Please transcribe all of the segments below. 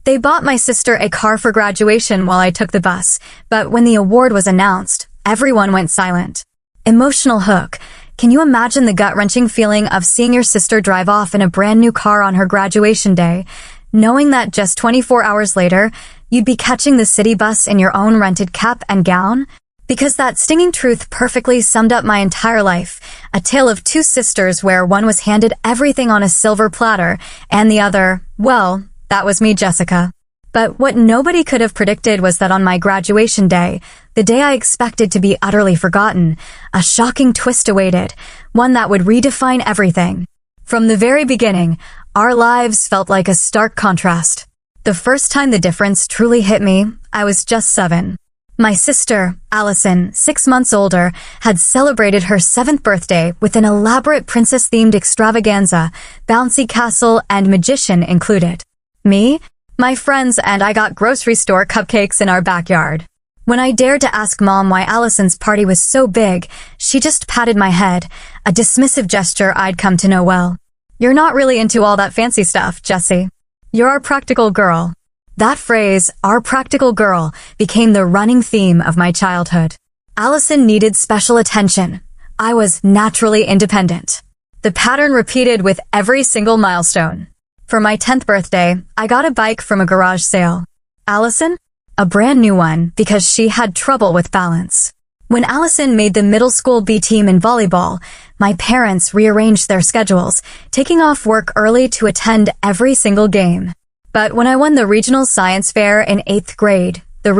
They bought my sister a car for graduation while I took the bus, but when the award was announced, everyone went silent. Emotional hook. Can you imagine the gut-wrenching feeling of seeing your sister drive off in a brand new car on her graduation day, knowing that just 24 hours later, you'd be catching the city bus in your own rented cap and gown? Because that stinging truth perfectly summed up my entire life, a tale of two sisters where one was handed everything on a silver platter, and the other, well, that was me, Jessica. But what nobody could have predicted was that on my graduation day, the day I expected to be utterly forgotten, a shocking twist awaited, one that would redefine everything. From the very beginning, our lives felt like a stark contrast. The first time the difference truly hit me, I was just 7. My sister, Allison, 6 months older, had celebrated her 7th birthday with an elaborate princess-themed extravaganza, bouncy castle and magician included. Me, my friends, and I got grocery store cupcakes in our backyard. When I dared to ask Mom why Allison's party was so big, she just patted my head, a dismissive gesture I'd come to know well. You're not really into all that fancy stuff, Jessie. You're our practical girl. That phrase, our practical girl, became the running theme of my childhood. Allison needed special attention. I was naturally independent. The pattern repeated with every single milestone. For my 10th birthday, I got a bike from a garage sale. Allison? A brand new one because she had trouble with balance. When Allison made the middle school B team in volleyball, my parents rearranged their schedules, taking off work early to attend every single game. But when I won the regional science fair in 8th grade, they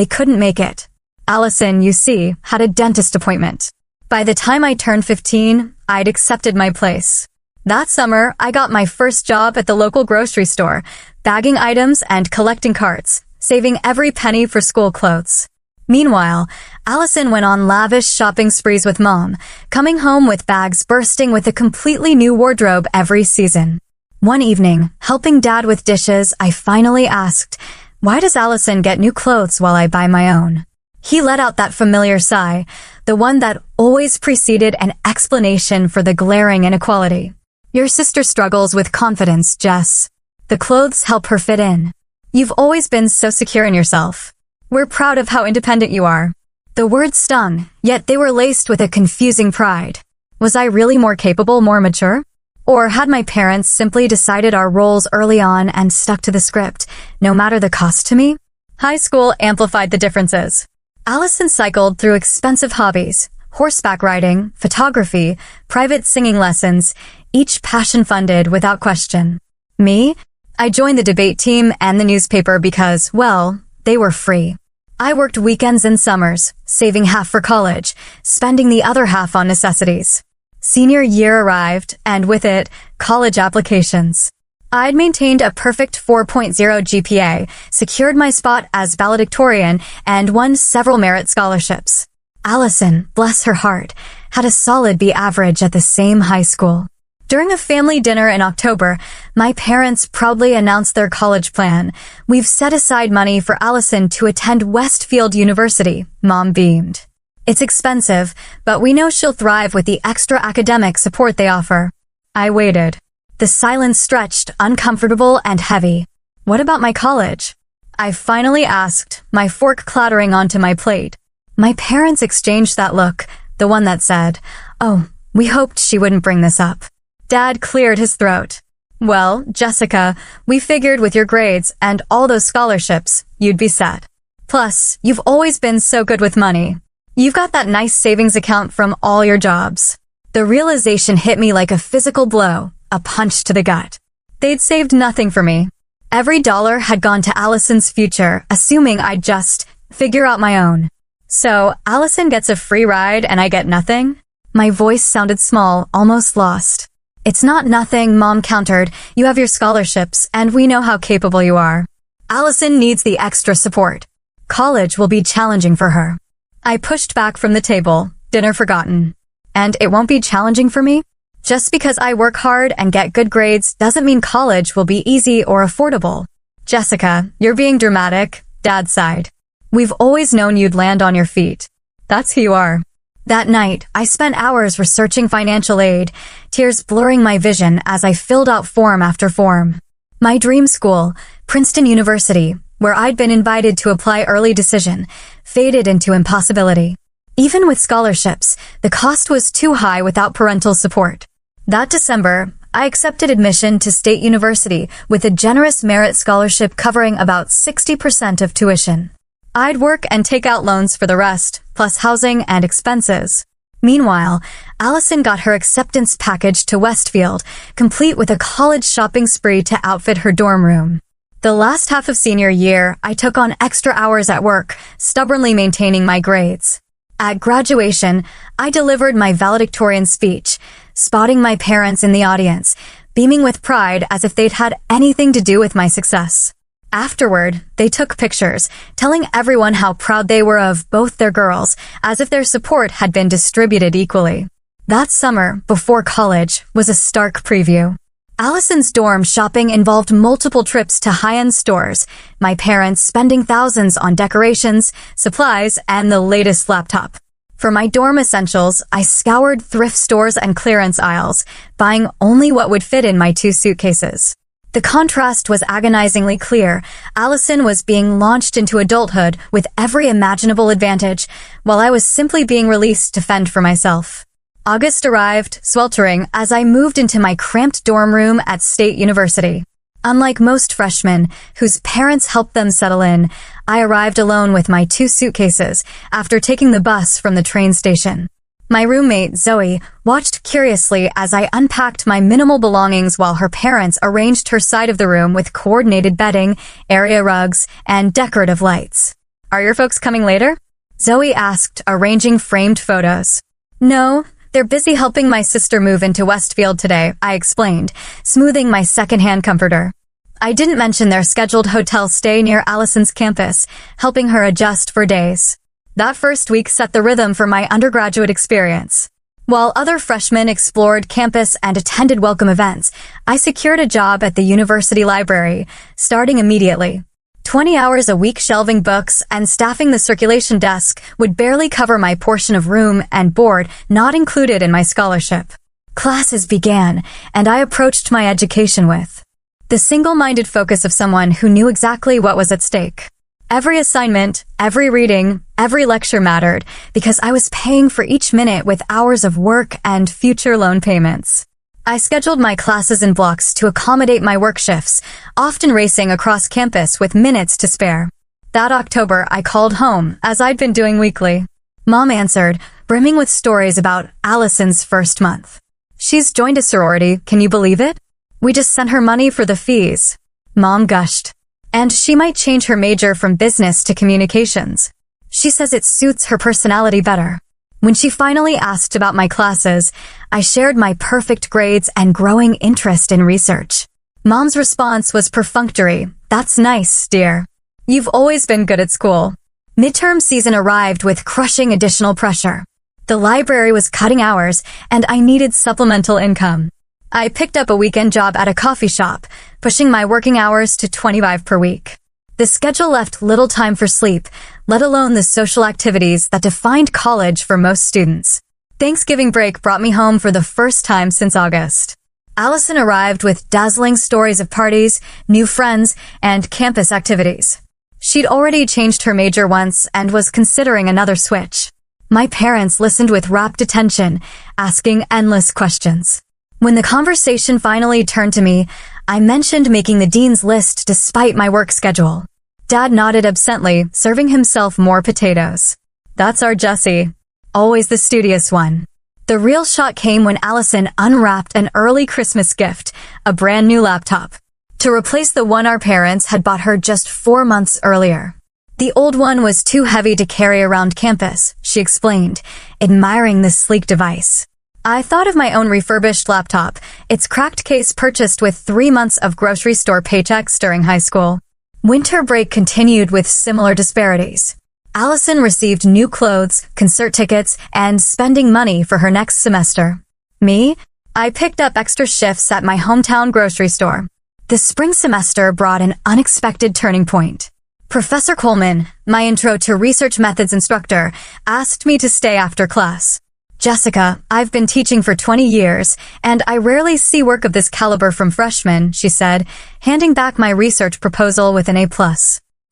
couldn't make it. Allison, you see, had a dentist appointment. By the time I turned 15, I'd accepted my place. That summer, I got my first job at the local grocery store, bagging items and collecting carts, saving every penny for school clothes. Meanwhile, Allison went on lavish shopping sprees with Mom, coming home with bags bursting with a completely new wardrobe every season. One evening, helping Dad with dishes, I finally asked, "Why does Allison get new clothes while I buy my own?" He let out that familiar sigh, the one that always preceded an explanation for the glaring inequality. Your sister struggles with confidence, Jess. The clothes help her fit in. You've always been so secure in yourself. We're proud of how independent you are. The words stung, yet they were laced with a confusing pride. Was I really more capable, more mature? Or had my parents simply decided our roles early on and stuck to the script, no matter the cost to me? High school amplified the differences. Allison cycled through expensive hobbies, horseback riding, photography, private singing lessons, each passion funded without question. Me? I joined the debate team and the newspaper because, well, they were free. I worked weekends and summers, saving half for college, spending the other half on necessities. Senior year arrived, and with it, college applications. I'd maintained a perfect 4.0 GPA, secured my spot as valedictorian, and won several merit scholarships. Allison, bless her heart, had a solid B average at the same high school. During a family dinner in October, my parents proudly announced their college plan. We've set aside money for Allison to attend Westfield University, Mom beamed. It's expensive, but we know she'll thrive with the extra academic support they offer. I waited. The silence stretched, uncomfortable and heavy. What about my college? I finally asked, my fork clattering onto my plate. My parents exchanged that look, the one that said, "Oh, we hoped she wouldn't bring this up." Dad cleared his throat. "Well, Jessica, we figured with your grades and all those scholarships, you'd be set. Plus, you've always been so good with money. You've got that nice savings account from all your jobs." The realization hit me like a physical blow, a punch to the gut. They'd saved nothing for me. Every dollar had gone to Allison's future, assuming I'd just figure out my own. So, Allison gets a free ride and I get nothing? My voice sounded small, almost lost. "It's not nothing," Mom countered. "You have your scholarships, and we know how capable you are. Allison needs the extra support. College will be challenging for her." I pushed back from the table, dinner forgotten. And it won't be challenging for me? Just because I work hard and get good grades doesn't mean college will be easy or affordable. "Jessica, you're being dramatic," Dad sighed. "We've always known you'd land on your feet. That's who you are." That night, I spent hours researching financial aid, tears blurring my vision as I filled out form after form. My dream school, Princeton University, where I'd been invited to apply early decision, faded into impossibility. Even with scholarships, the cost was too high without parental support. That December, I accepted admission to State University with a generous merit scholarship covering about 60% of tuition. I'd work and take out loans for the rest, plus housing and expenses. Meanwhile, Allison got her acceptance package to Westfield, complete with a college shopping spree to outfit her dorm room. The last half of senior year, I took on extra hours at work, stubbornly maintaining my grades. At graduation, I delivered my valedictorian speech, spotting my parents in the audience, beaming with pride as if they'd had anything to do with my success. Afterward, they took pictures, telling everyone how proud they were of both their girls, as if their support had been distributed equally. That summer, before college, was a stark preview. Allison's dorm shopping involved multiple trips to high-end stores, my parents spending thousands on decorations, supplies, and the latest laptop. For my dorm essentials, I scoured thrift stores and clearance aisles, buying only what would fit in my 2 suitcases. The contrast was agonizingly clear. Allison was being launched into adulthood with every imaginable advantage, while I was simply being released to fend for myself. August arrived, sweltering, as I moved into my cramped dorm room at State University. Unlike most freshmen, whose parents helped them settle in, I arrived alone with my 2 suitcases after taking the bus from the train station. My roommate, Zoe, watched curiously as I unpacked my minimal belongings while her parents arranged her side of the room with coordinated bedding, area rugs, and decorative lights. "Are your folks coming later?" Zoe asked, arranging framed photos. "No. They're busy helping my sister move into Westfield today," I explained, smoothing my secondhand comforter. I didn't mention their scheduled hotel stay near Allison's campus, helping her adjust for days. That first week set the rhythm for my undergraduate experience. While other freshmen explored campus and attended welcome events, I secured a job at the university library, starting immediately. 20 hours a week shelving books and staffing the circulation desk would barely cover my portion of room and board not included in my scholarship. Classes began, and I approached my education with the single-minded focus of someone who knew exactly what was at stake. Every assignment, every reading, every lecture mattered because I was paying for each minute with hours of work and future loan payments. I scheduled my classes in blocks to accommodate my work shifts, often racing across campus with minutes to spare. That October, I called home, as I'd been doing weekly. Mom answered, brimming with stories about Allison's first month. "She's joined a sorority, can you believe it? We just sent her money for the fees." Mom gushed. "And she might change her major from business to communications. She says it suits her personality better." When she finally asked about my classes, I shared my perfect grades and growing interest in research. Mom's response was perfunctory. "That's nice, dear. You've always been good at school." Midterm season arrived with crushing additional pressure. The library was cutting hours, and I needed supplemental income. I picked up a weekend job at a coffee shop, pushing my working hours to 25 per week. The schedule left little time for sleep, let alone the social activities that defined college for most students. Thanksgiving break brought me home for the first time since August. Allison arrived with dazzling stories of parties, new friends, and campus activities. She'd already changed her major once and was considering another switch. My parents listened with rapt attention, asking endless questions. When the conversation finally turned to me, I mentioned making the dean's list despite my work schedule. Dad nodded absently, serving himself more potatoes. "That's our Jessie. Always the studious one." The real shock came when Allison unwrapped an early Christmas gift, a brand new laptop, to replace the one our parents had bought her just 4 months earlier. "The old one was too heavy to carry around campus," she explained, admiring the sleek device. I thought of my own refurbished laptop, its cracked case purchased with 3 months of grocery store paychecks during high school. Winter break continued with similar disparities. Allison received new clothes, concert tickets, and spending money for her next semester. Me? I picked up extra shifts at my hometown grocery store. The spring semester brought an unexpected turning point. Professor Coleman, my intro to research methods instructor, asked me to stay after class. Jessica, I've been teaching for 20 years, and I rarely see work of this caliber from freshmen, she said, handing back my research proposal with an A+.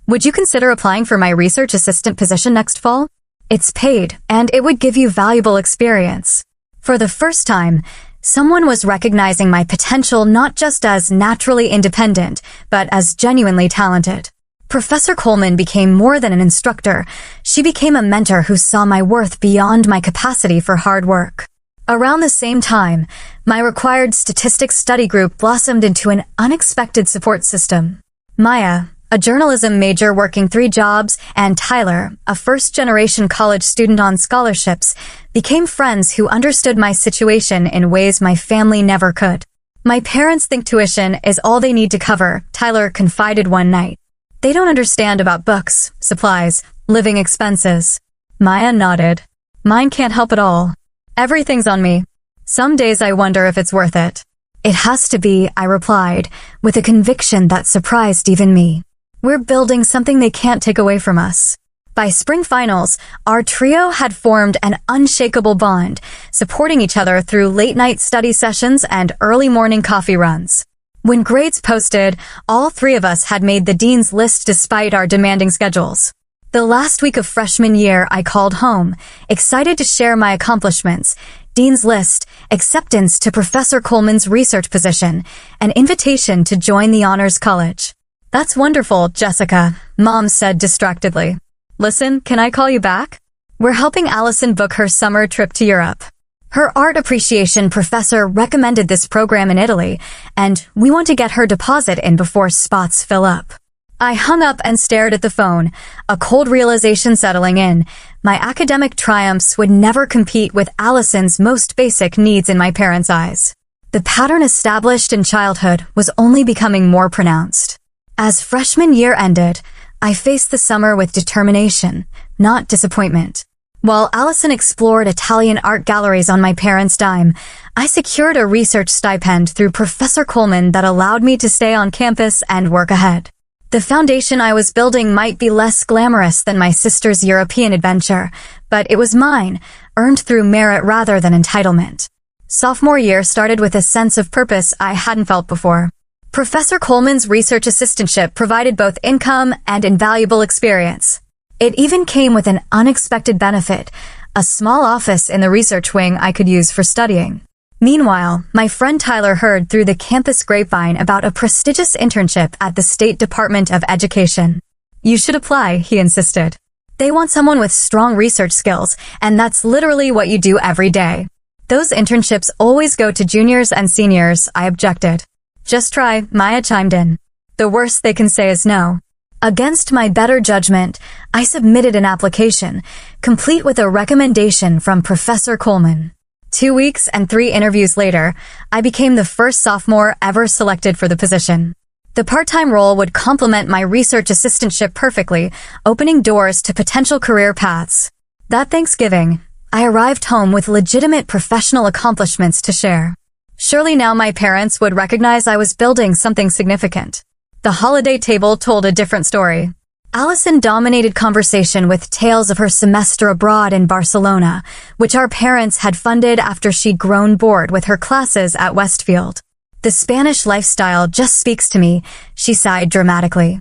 Would you consider applying for my research assistant position next fall? It's paid, and it would give you valuable experience. For the first time, someone was recognizing my potential not just as naturally independent, but as genuinely talented. Professor Coleman became more than an instructor. She became a mentor who saw my worth beyond my capacity for hard work. Around the same time, my required statistics study group blossomed into an unexpected support system. Maya, a journalism major working 3 jobs, and Tyler, a first-generation college student on scholarships, became friends who understood my situation in ways my family never could. My parents think tuition is all they need to cover, Tyler confided one night. They don't understand about books, supplies, living expenses. Maya nodded. Mine can't help at all. Everything's on me. Some days I wonder if it's worth it. It has to be, I replied, with a conviction that surprised even me. We're building something they can't take away from us. By spring finals, our trio had formed an unshakable bond, supporting each other through late-night study sessions and early morning coffee runs. When grades posted, all 3 of us had made the dean's list despite our demanding schedules. The last week of freshman year, I called home, excited to share my accomplishments, dean's list, acceptance to Professor Coleman's research position, an invitation to join the honors college. That's wonderful, Jessica, Mom said distractedly. Listen, can I call you back? We're helping Allison book her summer trip to Europe. Her art appreciation professor recommended this program in Italy, and we want to get her deposit in before spots fill up. I hung up and stared at the phone, a cold realization settling in. My academic triumphs would never compete with Allison's most basic needs in my parents' eyes. The pattern established in childhood was only becoming more pronounced. As freshman year ended, I faced the summer with determination, not disappointment. While Allison explored Italian art galleries on my parents' dime, I secured a research stipend through Professor Coleman that allowed me to stay on campus and work ahead. The foundation I was building might be less glamorous than my sister's European adventure, but it was mine, earned through merit rather than entitlement. Sophomore year started with a sense of purpose I hadn't felt before. Professor Coleman's research assistantship provided both income and invaluable experience. It even came with an unexpected benefit, a small office in the research wing I could use for studying. Meanwhile, my friend Tyler heard through the campus grapevine about a prestigious internship at the State Department of Education. You should apply, he insisted. They want someone with strong research skills, and that's literally what you do every day. Those internships always go to juniors and seniors, I objected. Just try, Maya chimed in. The worst they can say is no. Against my better judgment, I submitted an application, complete with a recommendation from Professor Coleman. 2 weeks and 3 interviews later, I became the first sophomore ever selected for the position. The part-time role would complement my research assistantship perfectly, opening doors to potential career paths. That Thanksgiving, I arrived home with legitimate professional accomplishments to share. Surely now my parents would recognize I was building something significant. The holiday table told a different story. Allison dominated conversation with tales of her semester abroad in Barcelona, which our parents had funded after she'd grown bored with her classes at Westfield. The Spanish lifestyle just speaks to me, she sighed dramatically.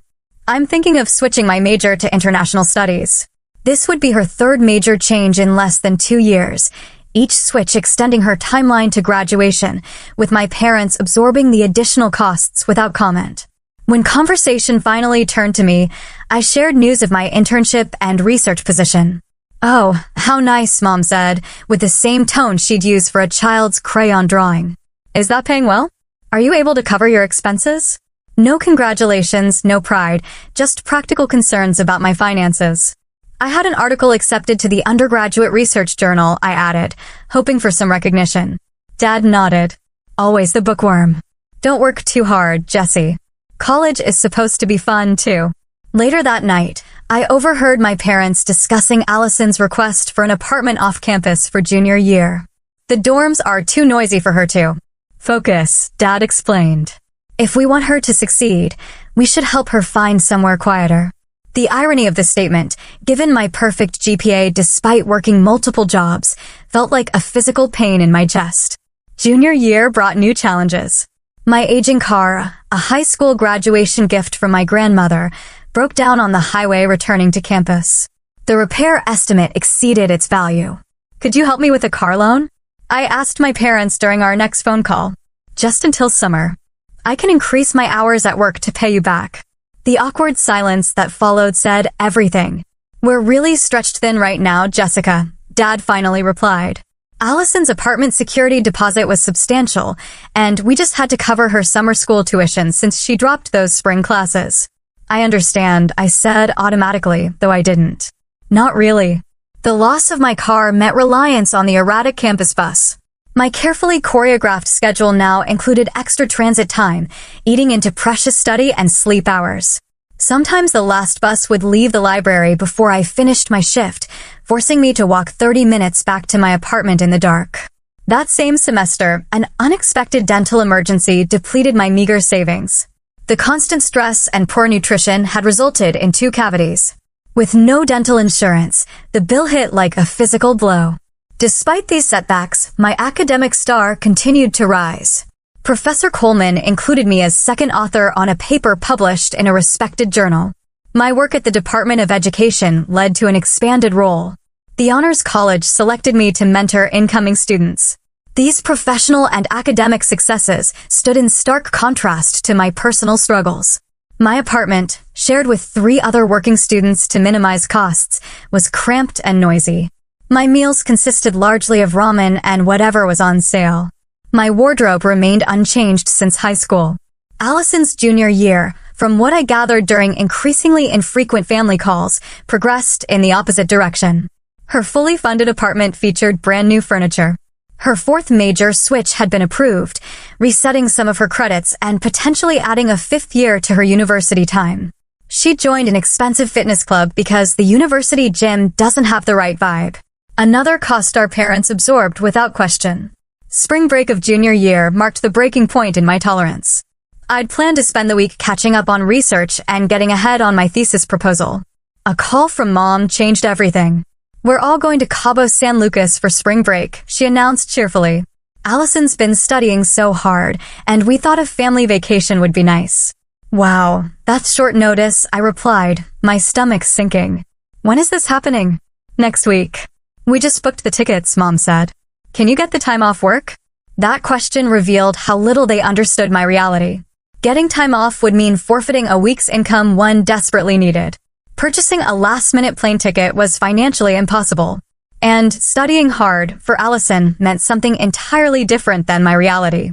I'm thinking of switching my major to international studies. This would be her 3rd major change in less than 2 years, each switch extending her timeline to graduation, with my parents absorbing the additional costs without comment. When conversation finally turned to me, I shared news of my internship and research position. Oh, how nice, Mom said, with the same tone she'd use for a child's crayon drawing. Is that paying well? Are you able to cover your expenses? No congratulations, no pride, just practical concerns about my finances. I had an article accepted to the undergraduate research journal, I added, hoping for some recognition. Dad nodded. Always the bookworm. Don't work too hard, Jessie. College is supposed to be fun, too. Later that night, I overheard my parents discussing Allison's request for an apartment off campus for junior year. The dorms are too noisy for her to. Focus, Dad explained. If we want her to succeed, we should help her find somewhere quieter. The irony of this statement, given my perfect GPA despite working multiple jobs, felt like a physical pain in my chest. Junior year brought new challenges. My aging car, a high school graduation gift from my grandmother, broke down on the highway returning to campus. The repair estimate exceeded its value. Could you help me with a car loan? I asked my parents during our next phone call. Just until summer. I can increase my hours at work to pay you back. The awkward silence that followed said everything. We're really stretched thin right now, Jessica, Dad finally replied. Allison's apartment security deposit was substantial, and we just had to cover her summer school tuition since she dropped those spring classes. I understand, I said automatically, though I didn't. Not really. The loss of my car meant reliance on the erratic campus bus. My carefully choreographed schedule now included extra transit time, eating into precious study and sleep hours. Sometimes the last bus would leave the library before I finished my shift, forcing me to walk 30 minutes back to my apartment in the dark. That same semester, an unexpected dental emergency depleted my meager savings. The constant stress and poor nutrition had resulted in 2 cavities. With no dental insurance, the bill hit like a physical blow. Despite these setbacks, my academic star continued to rise. Professor Coleman included me as second author on a paper published in a respected journal. My work at the Department of Education led to an expanded role. The Honors College selected me to mentor incoming students. These professional and academic successes stood in stark contrast to my personal struggles. My apartment, shared with 3 other working students to minimize costs, was cramped and noisy. My meals consisted largely of ramen and whatever was on sale. My wardrobe remained unchanged since high school. Allison's junior year, from what I gathered during increasingly infrequent family calls, progressed in the opposite direction. Her fully funded apartment featured brand new furniture. Her 4th major switch had been approved, resetting some of her credits and potentially adding a 5th year to her university time. She joined an expensive fitness club because the university gym doesn't have the right vibe. Another cost our parents absorbed without question. Spring break of junior year marked the breaking point in my tolerance. I'd planned to spend the week catching up on research and getting ahead on my thesis proposal. A call from Mom changed everything. We're all going to Cabo San Lucas for spring break, she announced cheerfully. Allison's been studying so hard, and we thought a family vacation would be nice. Wow, that's short notice, I replied, my stomach sinking. When is this happening? Next week. We just booked the tickets, Mom said. Can you get the time off work? That question revealed how little they understood my reality. Getting time off would mean forfeiting a week's income one desperately needed. Purchasing a last-minute plane ticket was financially impossible. And studying hard for Allison meant something entirely different than my reality.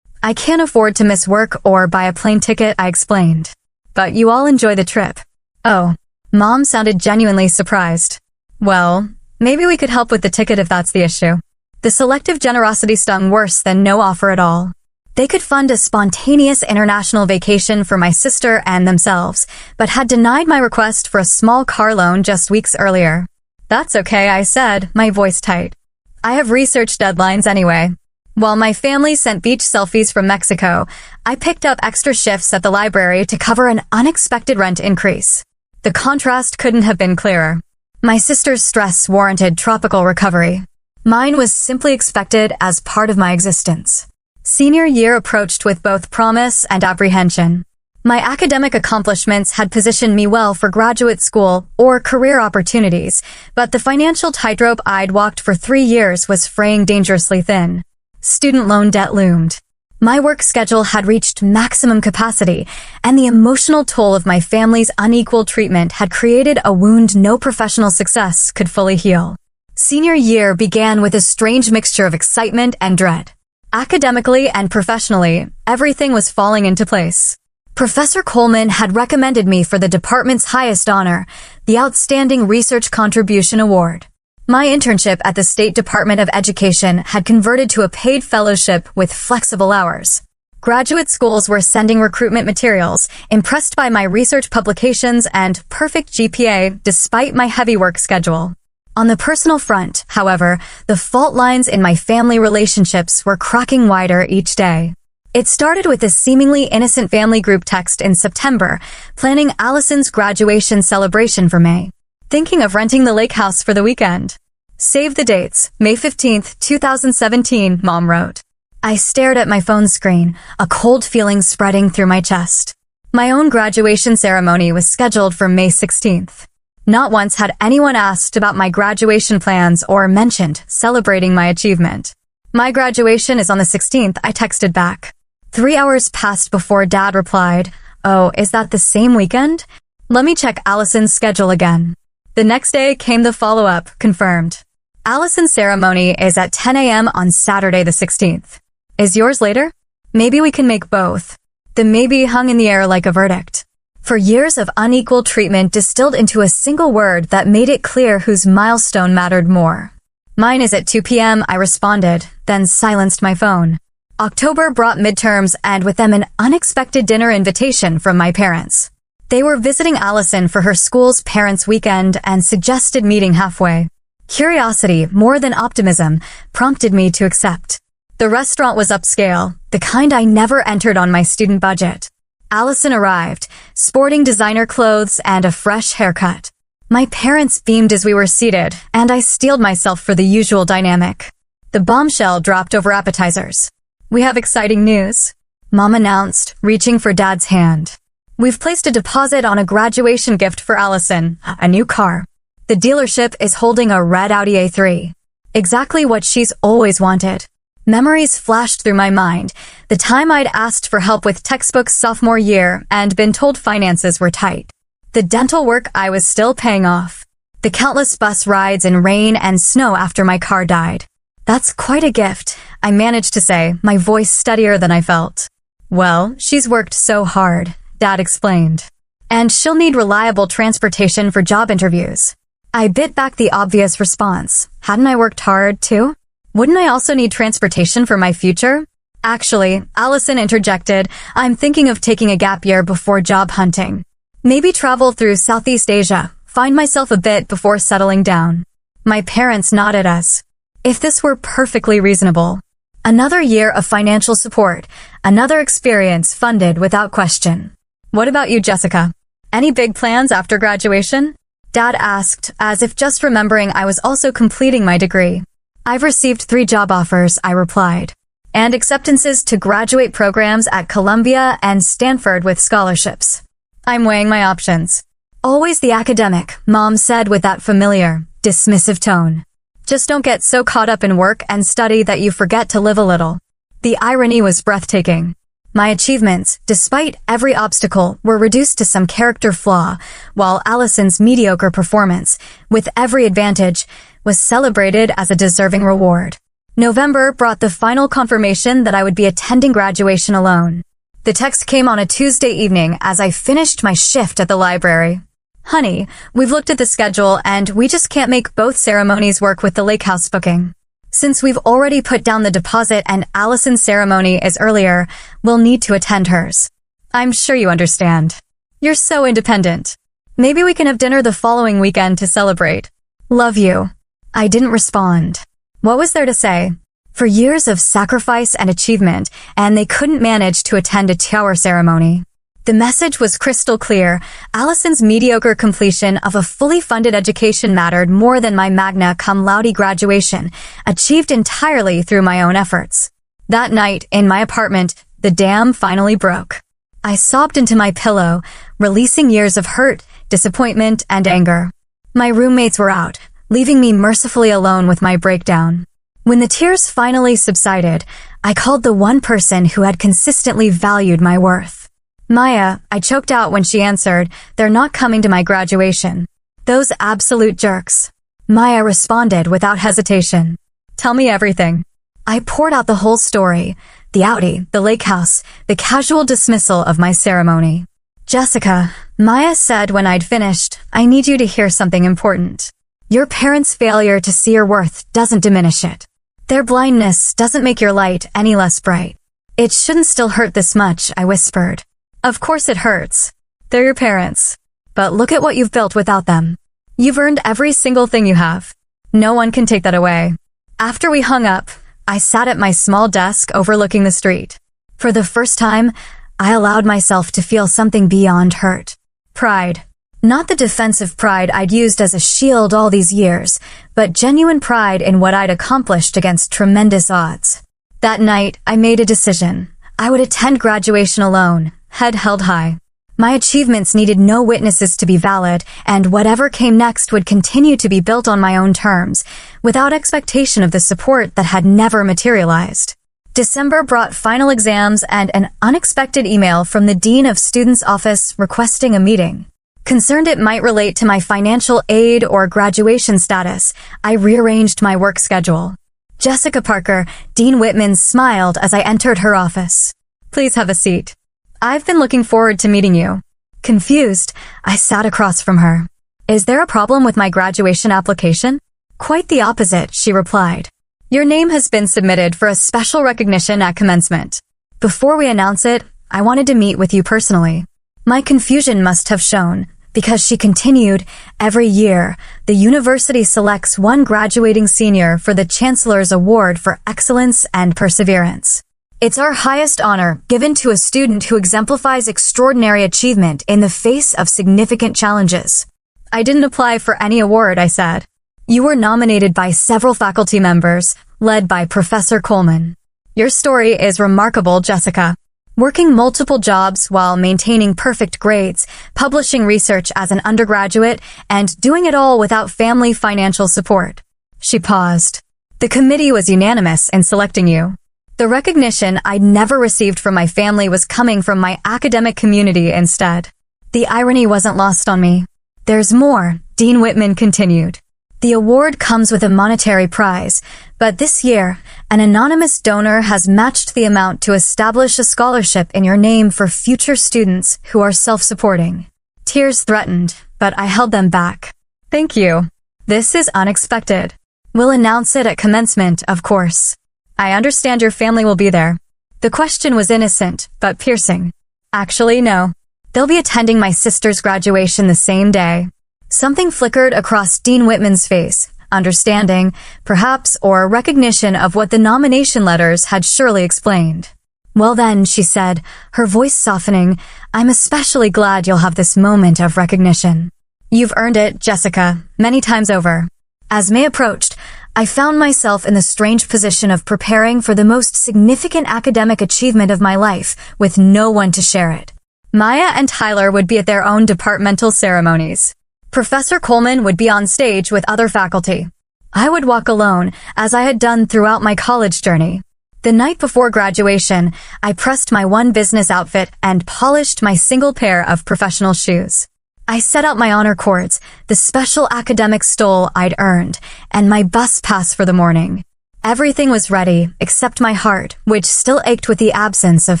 I can't afford to miss work or buy a plane ticket, I explained. But you all enjoy the trip. Oh, Mom sounded genuinely surprised. Well, maybe we could help with the ticket if that's the issue. The selective generosity stung worse than no offer at all. They could fund a spontaneous international vacation for my sister and themselves, but had denied my request for a small car loan just weeks earlier. That's okay, I said, my voice tight. I have research deadlines anyway. While my family sent beach selfies from Mexico, I picked up extra shifts at the library to cover an unexpected rent increase. The contrast couldn't have been clearer. My sister's stress warranted tropical recovery. Mine was simply expected as part of my existence. Senior year approached with both promise and apprehension. My academic accomplishments had positioned me well for graduate school or career opportunities, but the financial tightrope I'd walked for 3 years was fraying dangerously thin. Student loan debt loomed. My work schedule had reached maximum capacity, and the emotional toll of my family's unequal treatment had created a wound no professional success could fully heal. Senior year began with a strange mixture of excitement and dread. Academically and professionally, everything was falling into place. Professor Coleman had recommended me for the department's highest honor, the Outstanding Research Contribution Award. My internship at the State Department of Education had converted to a paid fellowship with flexible hours. Graduate schools were sending recruitment materials, impressed by my research publications and perfect GPA despite my heavy work schedule. On the personal front, however, the fault lines in my family relationships were cracking wider each day. It started with a seemingly innocent family group text in September, planning Allison's graduation celebration for May. Thinking of renting the lake house for the weekend. Save the dates, May 15th, 2017, Mom wrote. I stared at my phone screen, a cold feeling spreading through my chest. My own graduation ceremony was scheduled for May 16th. Not once had anyone asked about my graduation plans or mentioned celebrating my achievement. My graduation is on the 16th, I texted back. 3 hours passed before Dad replied, "Oh, is that the same weekend? Let me check Allison's schedule again." The next day came the follow-up, confirmed. Allison's ceremony is at 10 a.m. on Saturday the 16th. Is yours later? Maybe we can make both. The maybe hung in the air like a verdict. For years of unequal treatment distilled into a single word that made it clear whose milestone mattered more. Mine is at 2 p.m., I responded, then silenced my phone. October brought midterms and with them an unexpected dinner invitation from my parents. They were visiting Allison for her school's parents' weekend and suggested meeting halfway. Curiosity, more than optimism, prompted me to accept. The restaurant was upscale, the kind I never entered on my student budget. Allison arrived, sporting designer clothes and a fresh haircut. My parents beamed as we were seated, and I steeled myself for the usual dynamic. The bombshell dropped over appetizers. "We have exciting news," Mom announced, reaching for Dad's hand. "We've placed a deposit on a graduation gift for Allison, a new car. The dealership is holding a red Audi A3. Exactly what she's always wanted." Memories flashed through my mind, the time I'd asked for help with textbooks sophomore year and been told finances were tight. The dental work I was still paying off. The countless bus rides in rain and snow after my car died. "That's quite a gift," I managed to say, my voice steadier than I felt. "Well, she's worked so hard," Dad explained. "And she'll need reliable transportation for job interviews." I bit back the obvious response. Hadn't I worked hard, too? Wouldn't I also need transportation for my future? "Actually," Allison interjected, "I'm thinking of taking a gap year before job hunting. Maybe travel through Southeast Asia, find myself a bit before settling down." My parents nodded us. If this were perfectly reasonable. Another year of financial support, another experience funded without question. "What about you, Jessica? Any big plans after graduation?" Dad asked, as if just remembering I was also completing my degree. "I've received 3 job offers," I replied, "and acceptances to graduate programs at Columbia and Stanford with scholarships. I'm weighing my options." "Always the academic," Mom said with that familiar, dismissive tone. "Just don't get so caught up in work and study that you forget to live a little." The irony was breathtaking. My achievements, despite every obstacle, were reduced to some character flaw, while Allison's mediocre performance, with every advantage, was celebrated as a deserving reward. November brought the final confirmation that I would be attending graduation alone. The text came on a Tuesday evening as I finished my shift at the library. "Honey, we've looked at the schedule and we just can't make both ceremonies work with the lake house booking. Since we've already put down the deposit and Allison's ceremony is earlier, we'll need to attend hers. I'm sure you understand. You're so independent. Maybe we can have dinner the following weekend to celebrate. Love you." I didn't respond. What was there to say? For years of sacrifice and achievement, and they couldn't manage to attend a tower ceremony. The message was crystal clear. Allison's mediocre completion of a fully funded education mattered more than my magna cum laude graduation, achieved entirely through my own efforts. That night, in my apartment, the dam finally broke. I sobbed into my pillow, releasing years of hurt, disappointment, and anger. My roommates were out, leaving me mercifully alone with my breakdown. When the tears finally subsided, I called the one person who had consistently valued my worth. "Maya," I choked out when she answered, "They're not coming to my graduation. Those absolute jerks." Maya responded without hesitation. "Tell me everything." I poured out the whole story, the Audi, the lake house, the casual dismissal of my ceremony. "Jessica," Maya said when I'd finished, "I need you to hear something important. Your parents' failure to see your worth doesn't diminish it. Their blindness doesn't make your light any less bright. It shouldn't still hurt this much," I whispered. "Of course it hurts. They're your parents. But look at what you've built without them. You've earned every single thing you have. No one can take that away." After we hung up, I sat at my small desk overlooking the street. For the first time, I allowed myself to feel something beyond hurt. Pride. Not the defensive pride I'd used as a shield all these years, but genuine pride in what I'd accomplished against tremendous odds. That night, I made a decision. I would attend graduation alone, head held high. My achievements needed no witnesses to be valid, and whatever came next would continue to be built on my own terms, without expectation of the support that had never materialized. December brought final exams and an unexpected email from the Dean of Students' office requesting a meeting. Concerned it might relate to my financial aid or graduation status, I rearranged my work schedule. Jessica Parker, Dean Whitman, smiled as I entered her office. "Please have a seat. I've been looking forward to meeting you." Confused, I sat across from her. "Is there a problem with my graduation application?" "Quite the opposite," she replied. "Your name has been submitted for a special recognition at commencement. Before we announce it, I wanted to meet with you personally." My confusion must have shown, because she continued, "Every year, the university selects one graduating senior for the Chancellor's Award for Excellence and Perseverance. It's our highest honor given to a student who exemplifies extraordinary achievement in the face of significant challenges." "I didn't apply for any award," I said. "You were nominated by several faculty members, led by Professor Coleman. Your story is remarkable, Jessica. Working multiple jobs while maintaining perfect grades, publishing research as an undergraduate, and doing it all without family financial support." She paused. "The committee was unanimous in selecting you. The recognition I'd never received from my family was coming from my academic community instead." The irony wasn't lost on me. "There's more," Dean Whitman continued. "The award comes with a monetary prize, but this year, an anonymous donor has matched the amount to establish a scholarship in your name for future students who are self-supporting." Tears threatened, but I held them back. "Thank you. This is unexpected. We'll announce it at commencement, of course. I understand your family will be there." The question was innocent, but piercing. "Actually, no. They'll be attending my sister's graduation the same day." Something flickered across Dean Whitman's face, understanding, perhaps, or recognition of what the nomination letters had surely explained. "Well then," she said, her voice softening, "I'm especially glad you'll have this moment of recognition. You've earned it, Jessica, many times over." As May approached, I found myself in the strange position of preparing for the most significant academic achievement of my life, with no one to share it. Maya and Tyler would be at their own departmental ceremonies. Professor Coleman would be on stage with other faculty. I would walk alone, as I had done throughout my college journey. The night before graduation, I pressed my one business outfit and polished my single pair of professional shoes. I set out my honor cords, the special academic stole I'd earned, and my bus pass for the morning. Everything was ready, except my heart, which still ached with the absence of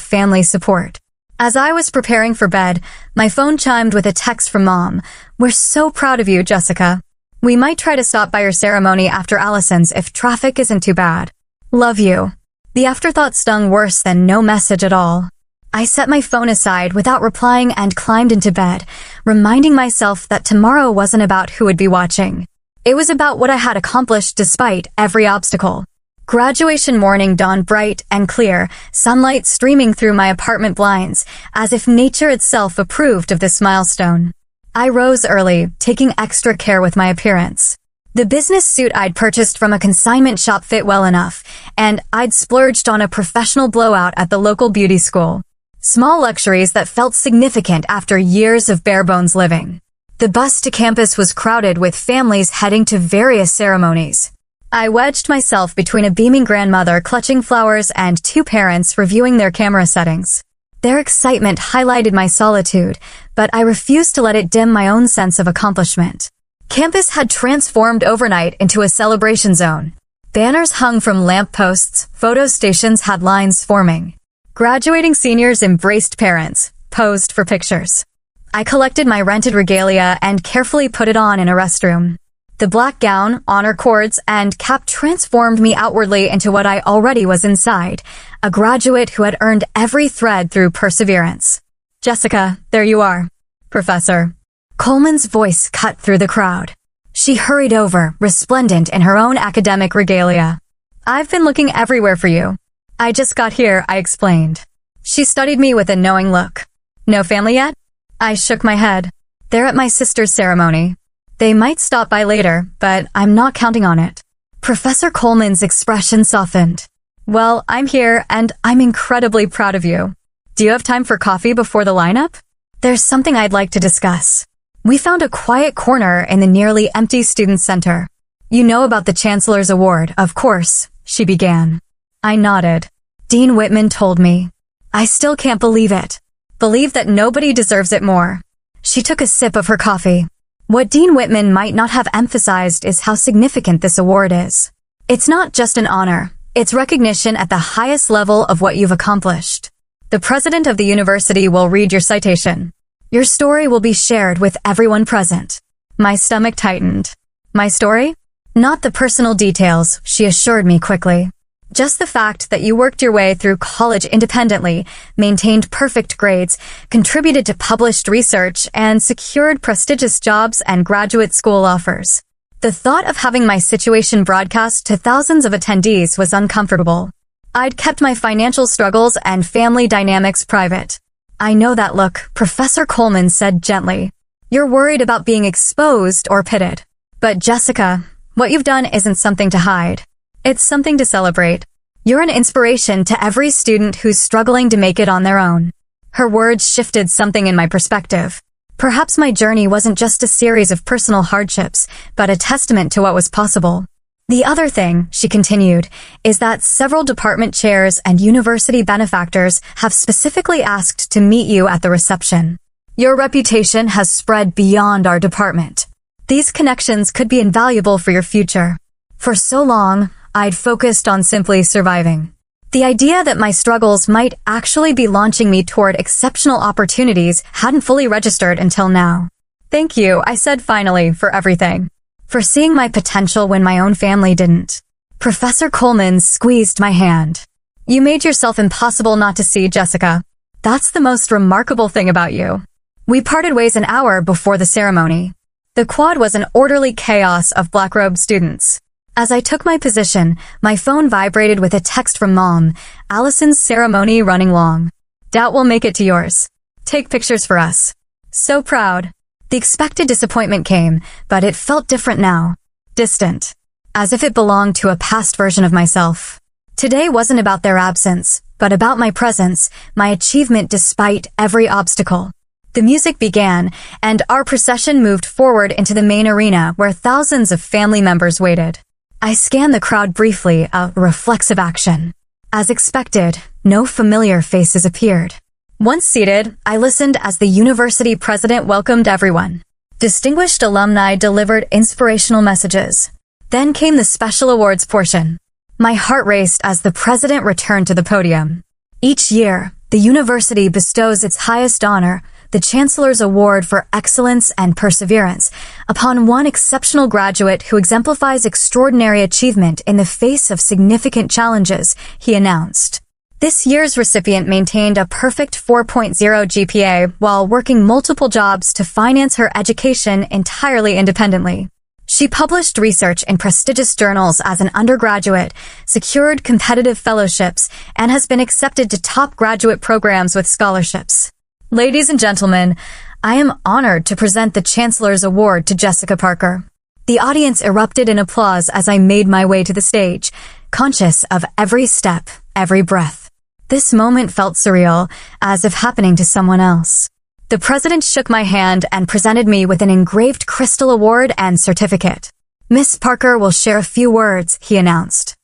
family support. As I was preparing for bed, my phone chimed with a text from Mom. "We're so proud of you, Jessica. We might try to stop by your ceremony after Allison's if traffic isn't too bad. Love you." The afterthought stung worse than no message at all. I set my phone aside without replying and climbed into bed, reminding myself that tomorrow wasn't about who would be watching. It was about what I had accomplished despite every obstacle. Graduation morning dawned bright and clear, sunlight streaming through my apartment blinds, as if nature itself approved of this milestone. I rose early, taking extra care with my appearance. The business suit I'd purchased from a consignment shop fit well enough, and I'd splurged on a professional blowout at the local beauty school. Small luxuries that felt significant after years of bare-bones living. The bus to campus was crowded with families heading to various ceremonies. I wedged myself between a beaming grandmother clutching flowers and two parents reviewing their camera settings. Their excitement highlighted my solitude, but I refused to let it dim my own sense of accomplishment. Campus had transformed overnight into a celebration zone. Banners hung from lamp posts, photo stations had lines forming. Graduating seniors embraced parents, posed for pictures. I collected my rented regalia and carefully put it on in a restroom. The black gown, honor cords, and cap transformed me outwardly into what I already was inside, a graduate who had earned every thread through perseverance. "Jessica, there you are." "Professor." Coleman's voice cut through the crowd. She hurried over, resplendent in her own academic regalia. "I've been looking everywhere for you." "I just got here," I explained. She studied me with a knowing look. No family yet? I shook my head. They're at my sister's ceremony. They might stop by later, but I'm not counting on it. Professor Coleman's expression softened. Well, I'm here, and I'm incredibly proud of you. Do you have time for coffee before the lineup? There's something I'd like to discuss. We found a quiet corner in the nearly empty student center. You know about the Chancellor's Award, of course, she began. I nodded. Dean Whitman told me. I still can't believe it. Believe that nobody deserves it more. She took a sip of her coffee. What Dean Whitman might not have emphasized is how significant this award is. It's not just an honor. It's recognition at the highest level of what you've accomplished. The president of the university will read your citation. Your story will be shared with everyone present. My stomach tightened. My story? Not the personal details, she assured me quickly. Just the fact that you worked your way through college independently, maintained perfect grades, contributed to published research, and secured prestigious jobs and graduate school offers. The thought of having my situation broadcast to thousands of attendees was uncomfortable. I'd kept my financial struggles and family dynamics private. I know that look, Professor Coleman said gently. You're worried about being exposed or pitted. But Jessica, what you've done isn't something to hide. It's something to celebrate. You're an inspiration to every student who's struggling to make it on their own. Her words shifted something in my perspective. Perhaps my journey wasn't just a series of personal hardships, but a testament to what was possible. The other thing, she continued, is that several department chairs and university benefactors have specifically asked to meet you at the reception. Your reputation has spread beyond our department. These connections could be invaluable for your future. For so long, I'd focused on simply surviving. The idea that my struggles might actually be launching me toward exceptional opportunities hadn't fully registered until now. Thank you, I said finally, for everything. For seeing my potential when my own family didn't. Professor Coleman squeezed my hand. You made yourself impossible not to see, Jessica. That's the most remarkable thing about you. We parted ways an hour before the ceremony. The quad was an orderly chaos of black-robed students. As I took my position, my phone vibrated with a text from Mom. Allison's ceremony running long. Doubt we'll make it to yours. Take pictures for us. So proud. The expected disappointment came, but it felt different now. Distant. As if it belonged to a past version of myself. Today wasn't about their absence, but about my presence, my achievement despite every obstacle. The music began, and our procession moved forward into the main arena where thousands of family members waited. I scanned the crowd briefly, a reflexive action. As expected, no familiar faces appeared. Once seated, I listened as the university president welcomed everyone. Distinguished alumni delivered inspirational messages. Then came the special awards portion. My heart raced as the president returned to the podium. Each year, the university bestows its highest honor, the Chancellor's Award for Excellence and Perseverance, upon one exceptional graduate who exemplifies extraordinary achievement in the face of significant challenges, he announced. This year's recipient maintained a perfect 4.0 GPA while working multiple jobs to finance her education entirely independently. She published research in prestigious journals as an undergraduate, secured competitive fellowships, and has been accepted to top graduate programs with scholarships. Ladies and gentlemen, I am honored to present the Chancellor's Award to Jessica Parker. The audience erupted in applause as I made my way to the stage, conscious of every step, every breath. This moment felt surreal, as if happening to someone else. The president shook my hand and presented me with an engraved crystal award and certificate. Miss Parker will share a few words, he announced.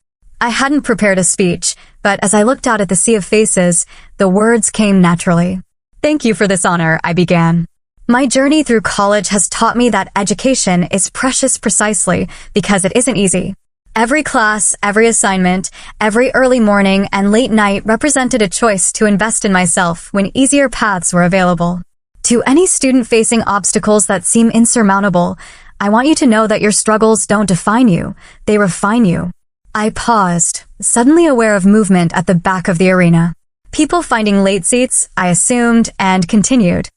I hadn't prepared a speech, but as I looked out at the sea of faces, the words came naturally. Thank you for this honor, I began. My journey through college has taught me that education is precious precisely because it isn't easy. Every class, every assignment, every early morning and late night represented a choice to invest in myself when easier paths were available. To any student facing obstacles that seem insurmountable, I want you to know that your struggles don't define you, they refine you. I paused, suddenly aware of movement at the back of the arena. People finding late seats, I assumed, and continued.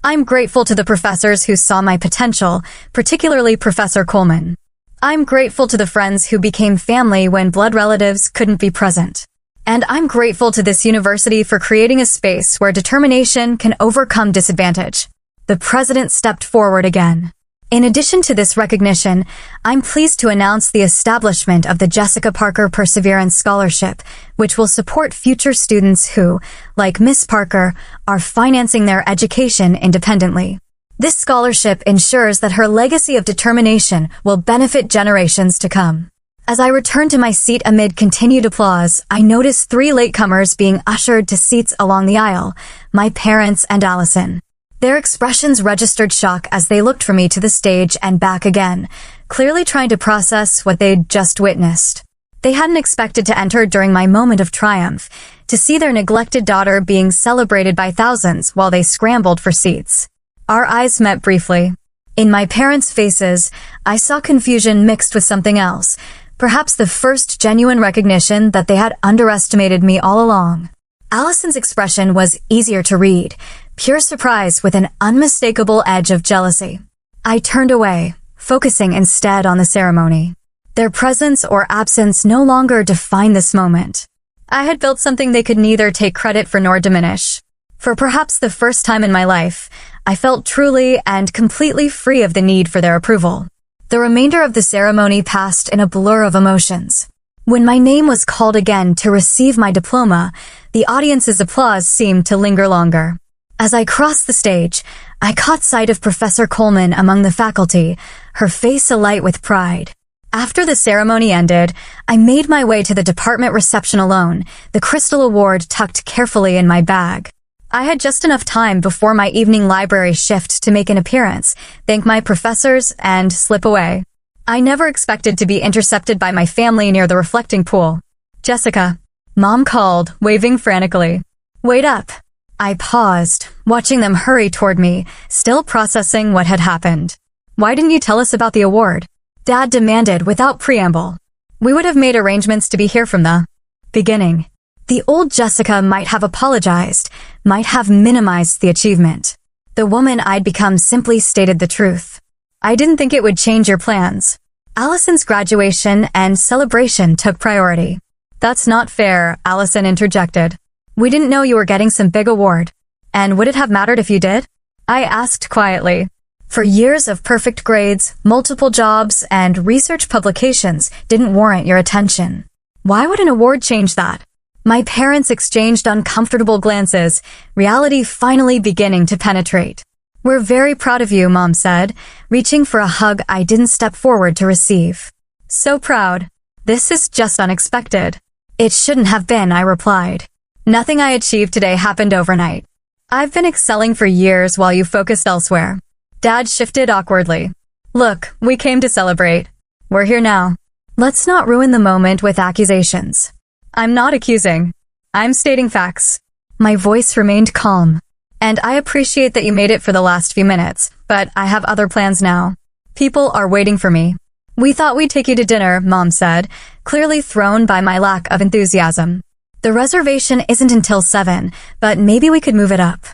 I'm grateful to the professors who saw my potential, particularly Professor Coleman. I'm grateful to the friends who became family when blood relatives couldn't be present. And I'm grateful to this university for creating a space where determination can overcome disadvantage. The president stepped forward again. In addition to this recognition, I'm pleased to announce the establishment of the Jessica Parker Perseverance Scholarship, which will support future students who, like Miss Parker, are financing their education independently. This scholarship ensures that her legacy of determination will benefit generations to come. As I returned to my seat amid continued applause, I noticed 3 latecomers being ushered to seats along the aisle, my parents and Allison. Their expressions registered shock as they looked from me to the stage and back again, clearly trying to process what they'd just witnessed. They hadn't expected to enter during my moment of triumph, to see their neglected daughter being celebrated by thousands while they scrambled for seats. Our eyes met briefly. In my parents' faces, I saw confusion mixed with something else, perhaps the first genuine recognition that they had underestimated me all along. Allison's expression was easier to read, pure surprise with an unmistakable edge of jealousy. I turned away, focusing instead on the ceremony. Their presence or absence no longer defined this moment. I had built something they could neither take credit for nor diminish. For perhaps the first time in my life, I felt truly and completely free of the need for their approval. The remainder of the ceremony passed in a blur of emotions. When my name was called again to receive my diploma, the audience's applause seemed to linger longer. As I crossed the stage, I caught sight of Professor Coleman among the faculty, her face alight with pride. After the ceremony ended, I made my way to the department reception alone, the Crystal Award tucked carefully in my bag. I had just enough time before my evening library shift to make an appearance, thank my professors, and slip away. I never expected to be intercepted by my family near the reflecting pool. "Jessica," Mom called, waving frantically. "Wait up." I paused, watching them hurry toward me, still processing what had happened. "Why didn't you tell us about the award?" Dad demanded without preamble. "We would have made arrangements to be here from the beginning." The old Jessica might have apologized, might have minimized the achievement. The woman I'd become simply stated the truth. "I didn't think it would change your plans." Allison's graduation and celebration took priority. "That's not fair," Allison interjected. "We didn't know you were getting some big award. And would it have mattered if you did?" I asked quietly. For years of perfect grades, multiple jobs, and research publications didn't warrant your attention. Why would an award change that? My parents exchanged uncomfortable glances, reality finally beginning to penetrate. "We're very proud of you," Mom said, reaching for a hug I didn't step forward to receive. "So proud. This is just unexpected." "It shouldn't have been," I replied. "Nothing I achieved today happened overnight. I've been excelling for years while you focused elsewhere." Dad shifted awkwardly. "Look, we came to celebrate. We're here now. Let's not ruin the moment with accusations." "I'm not accusing. I'm stating facts." My voice remained calm. "And I appreciate that you made it for the last few minutes, but I have other plans now. People are waiting for me." "We thought we'd take you to dinner," Mom said, clearly thrown by my lack of enthusiasm. "The reservation isn't until 7, but maybe we could move it up."